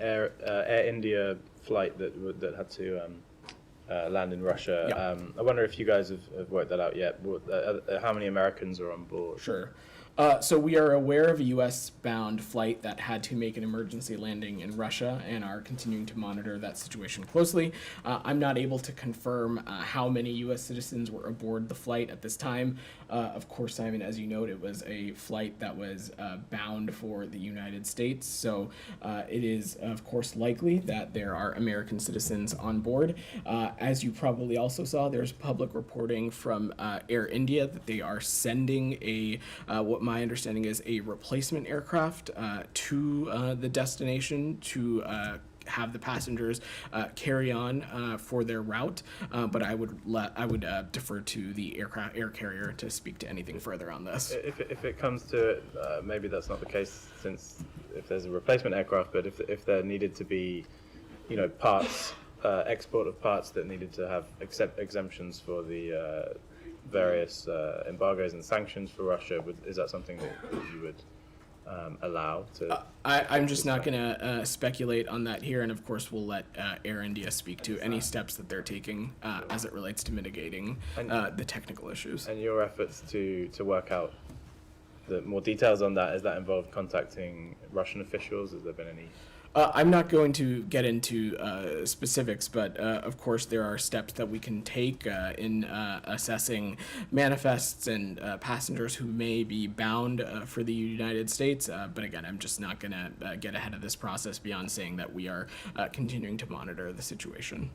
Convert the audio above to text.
Air India flight that had to land in Russia. Yeah. I wonder if you guys have worked that out yet. How many Americans are on board? Sure. So we are aware of a U.S.-bound flight that had to make an emergency landing in Russia and are continuing to monitor that situation closely. I'm not able to confirm how many U.S. citizens were aboard the flight at this time. Of course, Simon, as you noted, it was a flight that was bound for the United States. So it is, of course, likely that there are American citizens on board. As you probably also saw, there's public reporting from Air India that they are sending what my understanding is a replacement aircraft to the destination to have the passengers carry on for their route, but I would defer to the air carrier to speak to anything further on this. If it comes to it, maybe that's not the case, since if there's a replacement aircraft, but if there needed to be, parts, export of parts that needed to have exemptions for the various embargoes and sanctions for Russia, is that something that you would allow to? I'm just not going to speculate on that here, and of course we'll let Air India speak to any steps that they're taking as it relates to mitigating the technical issues. And your efforts to work out the more details on that, has that involved contacting Russian officials? Has there been any? I'm not going to get into specifics, but of course there are steps that we can take in assessing manifests and passengers who may be bound for the United States. But again, I'm just not going to get ahead of this process beyond saying that we are continuing to monitor the situation.